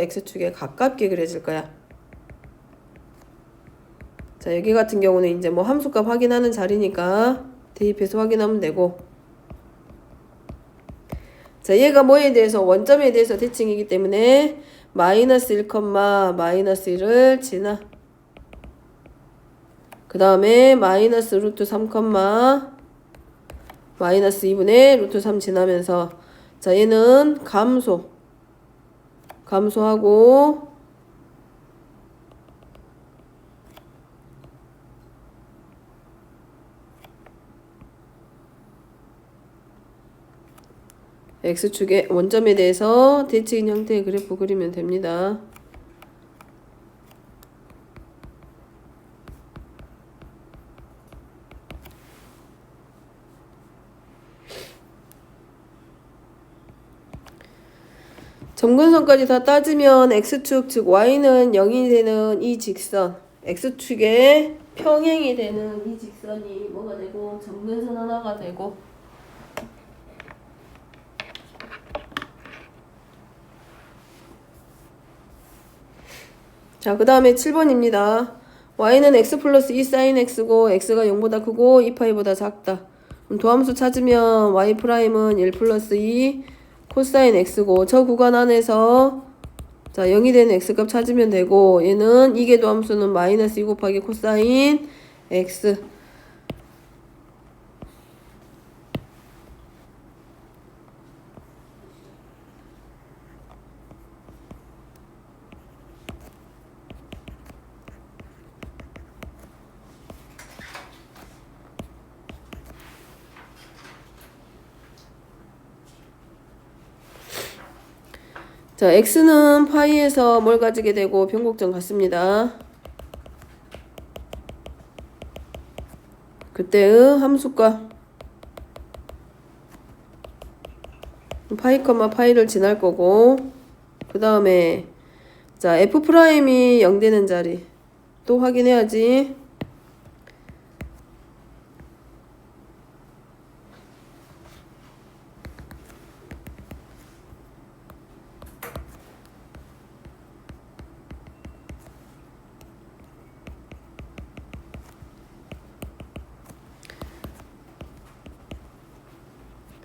x축에 가깝게 그려질 거야. 자, 여기 같은 경우는 이제 뭐 함수값 확인하는 자리니까 대입해서 확인하면 되고, 자, 얘가 뭐에 대해서, 원점에 대해서 대칭이기 때문에 마이너스 1, 마이너스 1을 지나. 그 다음에 마이너스 루트 3, 마이너스 2분의 루트 3 지나면서, 자, 얘는 감소하고, x축의 원점에 대해서 대칭 형태의 그래프 그리면 됩니다. 점근선까지 다 따지면 x축, 즉 y는 0이 되는 이 직선, x축의 평행이 되는 이 직선이 뭐가 되고, 점근선 하나가 되고, 자, 그 다음에 7번입니다. y는 x 플러스 2 sin x고 x가 0보다 크고 2파이보다 작다. 그럼 도함수 찾으면 y 프라임은 1 플러스 2 코사인 x고, 저 구간 안에서 자 0이 되는 x값 찾으면 되고, 얘는 이계 도함수는 마이너스 2 곱하기 코사인 x. 자, x는 파이에서 뭘 가지게 되고 변곡점 같습니다. 그때의 함수값 파이, 파이를 지날 거고, 그 다음에 자 f 프라임이 0 되는 자리 또 확인해야지.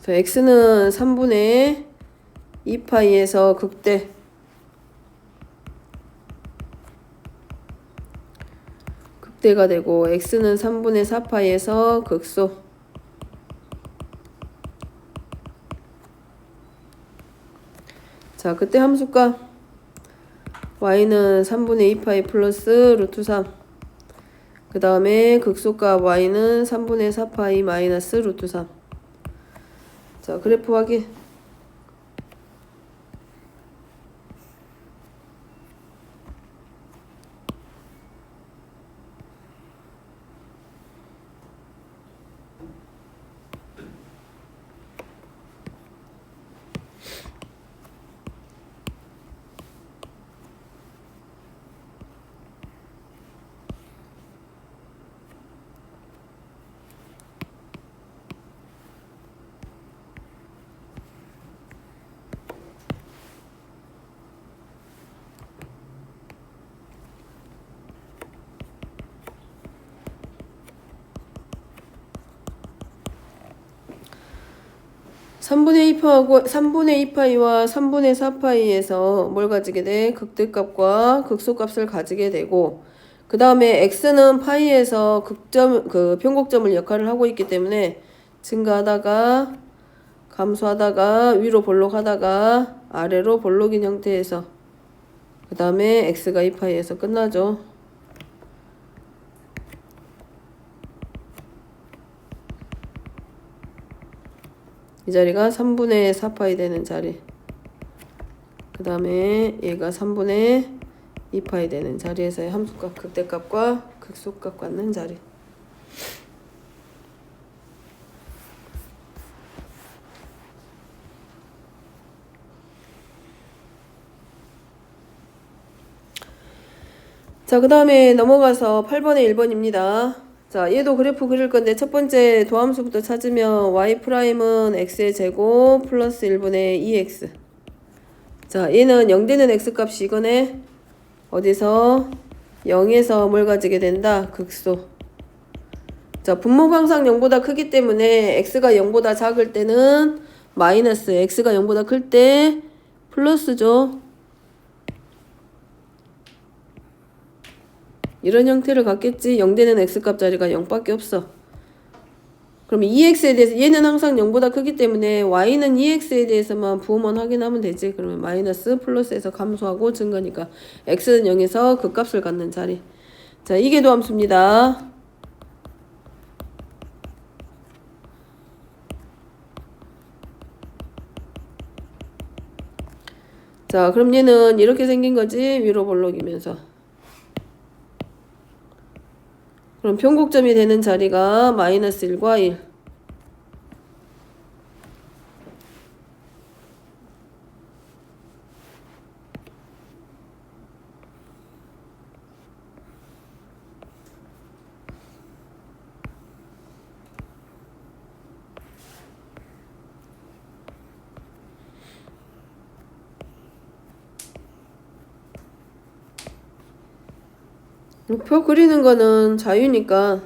자, x는 3분의 2파이에서 극대가 되고, x는 3분의 4파이에서 극소. 자, 그때 함수값 y는 3분의 2파이 플러스 루트 3. 그 다음에 극소값 y는 3분의 4파이 마이너스 루트 3. 자, 그래프 확인. (3분의 2파이와 3분의 4파이에서) 뭘 가지게 돼? 극대값과 극소값을 가지게 되고, 그 다음에 x는 파이에서 변곡점을 역할을 하고 있기 때문에 증가하다가 감소하다가 위로 볼록하다가 아래로 볼록인 형태에서, 그 다음에 x가 2파이에서 끝나죠. 이 자리가 3분의 4파이 되는 자리. 그 다음에 얘가 3분의 2파이 되는 자리에서의 함수값, 극대값과 극소값 갖는 자리. 자, 그 다음에 넘어가서 8번에 1번입니다. 자, 얘도 그래프 그릴 건데 첫 번째 도함수부터 찾으면 y 프라임은 x의 제곱 플러스 1분의 2x. 자, 얘는 0 되는 x값이 이거네. 어디서 0에서 뭘 가지게 된다? 극소. 자, 분모가 항상 0보다 크기 때문에 x가 0보다 작을 때는 마이너스, x가 0보다 클 때 플러스죠. 이런 형태를 갖겠지. 0 되는 x값 자리가 0밖에 없어. 그럼 2x에 대해서 얘는 항상 0보다 크기 때문에 y는 2x에 대해서만 부호만 확인하면 되지. 그러면 마이너스 플러스에서 감소하고 증가니까 x는 0에서 극값을 갖는 자리. 자, 이게 도함수입니다. 자, 그럼 얘는 이렇게 생긴 거지. 위로 볼록이면서. 그럼 변곡점이 되는 자리가 마이너스 1과 1. 표 그리는 거는 자유니까.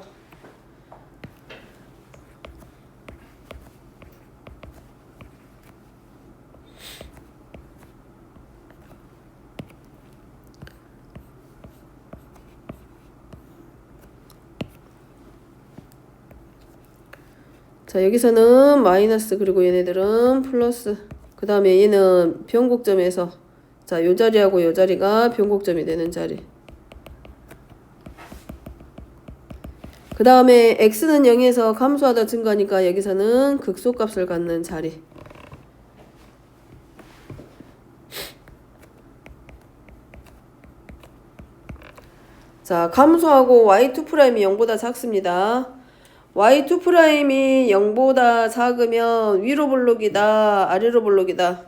자, 여기서는 마이너스, 그리고 얘네들은 플러스. 그 다음에 얘는 변곡점에서, 자, 요 자리하고 요 자리가 변곡점이 되는 자리. 그 다음에 x는 0에서 감소하다 증가하니까 여기서는 극소값을 갖는 자리. 자, 감소하고 y2'이 0보다 작습니다. y2'이 0보다 작으면 위로 볼록이다, 아래로 볼록이다.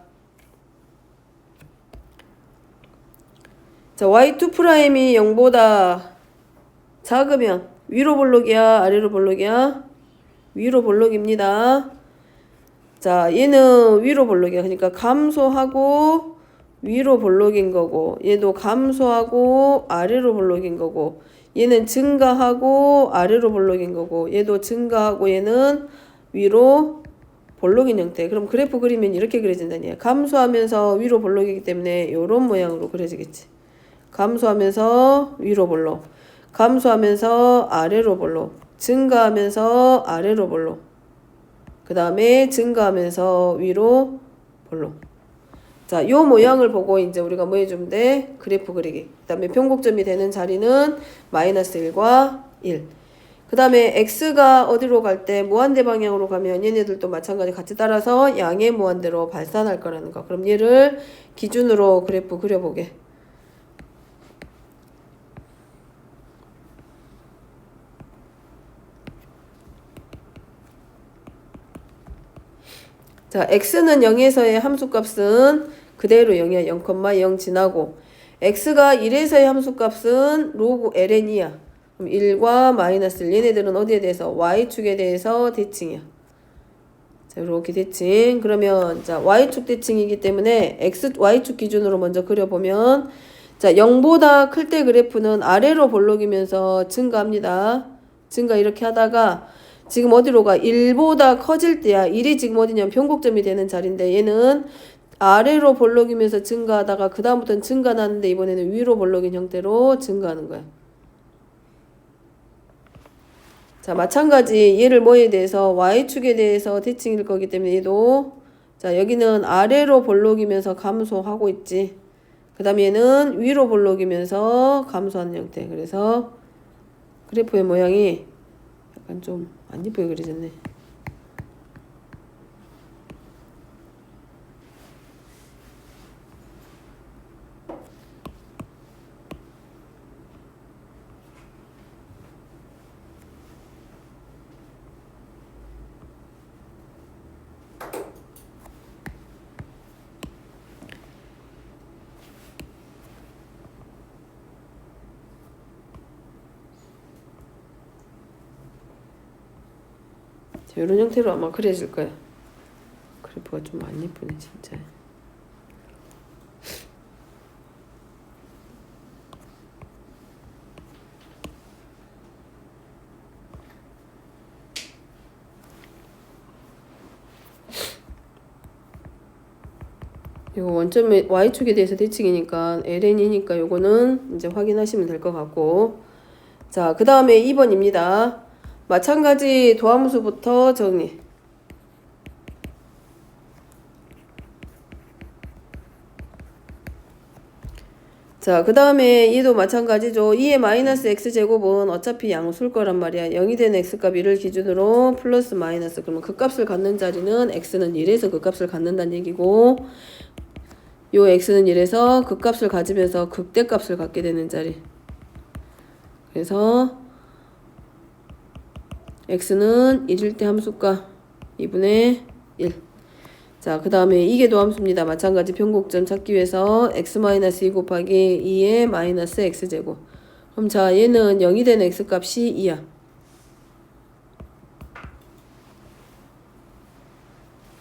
자, y2'이 0보다 작으면 위로 볼록이야, 아래로 볼록이야? 위로 볼록입니다. 자, 얘는 위로 볼록이야. 그러니까 감소하고 위로 볼록인 거고, 얘도 감소하고 아래로 볼록인 거고, 얘는 증가하고 아래로 볼록인 거고, 얘도 증가하고 얘는 위로 볼록인 형태. 그럼 그래프 그리면 이렇게 그려진다니. 감소하면서 위로 볼록이기 때문에 이런 모양으로 그려지겠지. 감소하면서 위로 볼록, 감소하면서 아래로 볼록, 증가하면서 아래로 볼록, 그 다음에 증가하면서 위로 볼록. 자, 요 모양을 보고 이제 우리가 뭐 해주면 돼? 그래프 그리기. 그 다음에 변곡점이 되는 자리는 마이너스 1과 1. 그 다음에 x가 어디로 갈 때 무한대 방향으로 가면 얘네들도 마찬가지 같이 따라서 양의 무한대로 발산할 거라는 거. 그럼 얘를 기준으로 그래프 그려보게. 자, x는 0에서의 함수값은 그대로 0이야. 0,0 지나고, x가 1에서의 함수값은 로그 ln이야. 그럼 1과 마이너스 1. 얘네들은 어디에 대해서? y축에 대해서 대칭이야. 자, 이렇게 대칭. 그러면 자, y축 대칭이기 때문에 y축 기준으로 먼저 그려보면, 자, 0보다 클 때 그래프는 아래로 볼록이면서 증가합니다. 증가 이렇게 하다가 지금 어디로 가? 1보다 커질 때야. 1이 지금 어디냐면 변곡점이 되는 자리인데, 얘는 아래로 볼록이면서 증가하다가 그 다음부터는 증가 나는데 이번에는 위로 볼록인 형태로 증가하는 거야. 자, 마찬가지 얘를 뭐에 대해서? y축에 대해서 대칭일 거기 때문에 얘도, 자, 여기는 아래로 볼록이면서 감소하고 있지. 그 다음에 얘는 위로 볼록이면서 감소하는 형태. 그래서 그래프의 모양이 약간 좀 안 이쁘게 그려졌네. 이런 형태로 아마 그려질 거야. 그래프가 좀 안 예쁘네 진짜. 이거 원점의 y축에 대해서 대칭이니까 ln이니까 요거는 이제 확인하시면 될 것 같고. 자, 그 다음에 2번입니다. 마찬가지 도함수부터 정리. 자, 그 다음에 얘도 마찬가지죠. 2의 마이너스 x제곱은 어차피 양수일 거란 말이야. 0이 된 x값 1을 기준으로 플러스 마이너스. 그러면 그 값을 갖는 자리는 x는 1에서 그 값을 갖는다는 얘기고, 요 x는 1에서 그 값을 가지면서 극대값을 갖게 되는 자리. 그래서 x는 1일 때 함수가 2분의 1. 자, 그 다음에 이게 도함수입니다. 마찬가지 변곡점 찾기 위해서 x-2 곱하기 2의 마이너스 x제곱. 그럼 자, 얘는 0이 된 x값이 2야.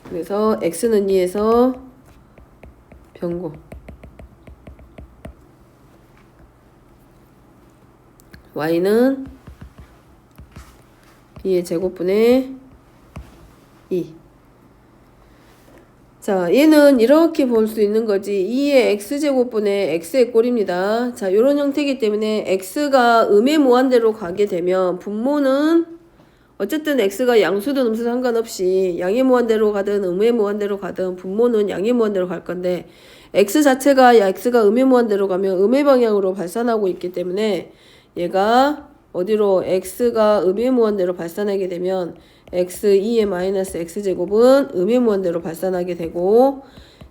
그래서 x는 2에서 변곡. y는 2의 제곱분의 2. 자, 얘는 이렇게 볼 수 있는 거지. 2의 x제곱분의 x의 꼴입니다. 자, 요런 형태이기 때문에 x가 음의 무한대로 가게 되면 분모는 어쨌든 x가 양수든 음수 상관없이 양의 무한대로 가든 음의 무한대로 가든 분모는 양의 무한대로 갈 건데, x 자체가 x가 음의 무한대로 가면 음의 방향으로 발산하고 있기 때문에 얘가 어디로 x가 음의 무한대로 발산하게 되면 x2의 마이너스 x제곱은 음의 무한대로 발산하게 되고,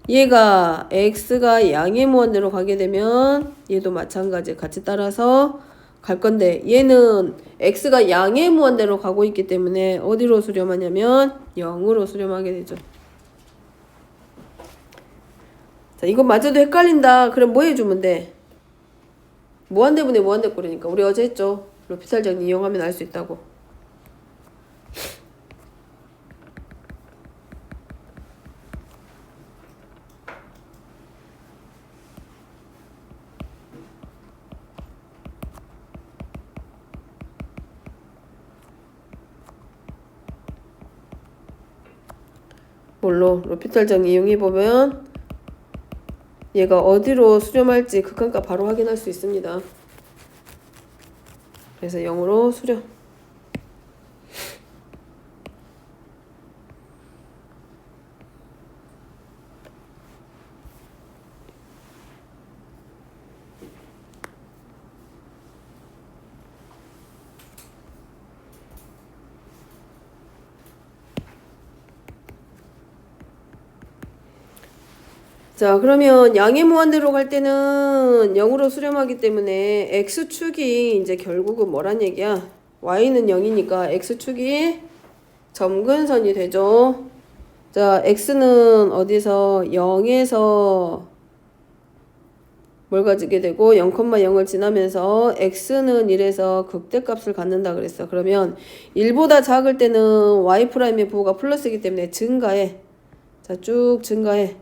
얘가 x가 양의 무한대로 가게 되면 얘도 마찬가지 같이 따라서 갈 건데, 얘는 x가 양의 무한대로 가고 있기 때문에 어디로 수렴하냐면 0으로 수렴하게 되죠. 자, 이것마저도 헷갈린다. 그럼 뭐 해주면 돼? 무한대분의 무한대꼴이니까 우리 어제 했죠. 로피탈 정리 이용하면 알 수 있다고. 뭘로? 로피탈 정리 이용해보면 얘가 어디로 수렴할지 극한값 바로 확인할 수 있습니다. 그래서 0으로 수렴. 자, 그러면 양의 무한대로 갈 때는 0으로 수렴하기 때문에 x축이 이제 결국은 뭐란 얘기야? y는 0이니까 x축이 점근선이 되죠. 자, x는 어디서 0에서 뭘 가지게 되고 0,0을 지나면서 x는 1에서 극대값을 갖는다 그랬어. 그러면 1보다 작을 때는 y'의 부호가 플러스이기 때문에 증가해. 자, 쭉 증가해.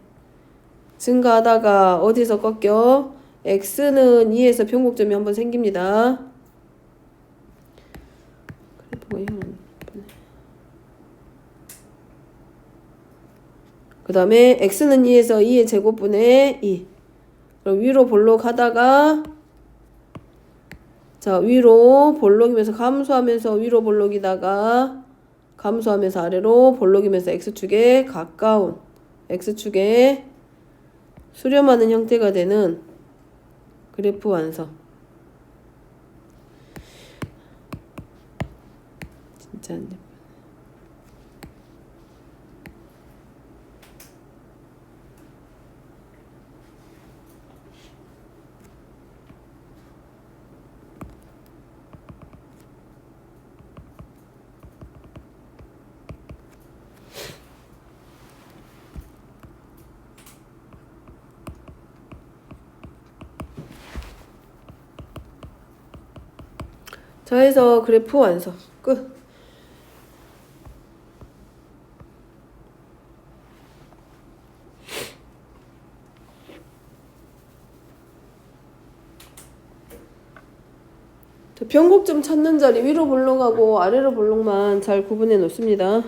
증가하다가 어디서 꺾여? x는 2에서 변곡점이 한번 생깁니다. 그 다음에 x는 2에서 2의 제곱분의 2. 그럼 위로 볼록 하다가, 자, 위로 볼록이면서 감소하면서 위로 볼록이다가 감소하면서 아래로 볼록이면서 x축에 가까운 x축에 수렴하는 형태가 되는 그래프 완성. 진짜 안 돼. 자, 해서 그래프 완성. 끝. 변곡점 찾는 자리 위로 볼록하고 아래로 볼록만 잘 구분해 놓습니다.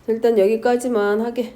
일단 여기까지만 하게.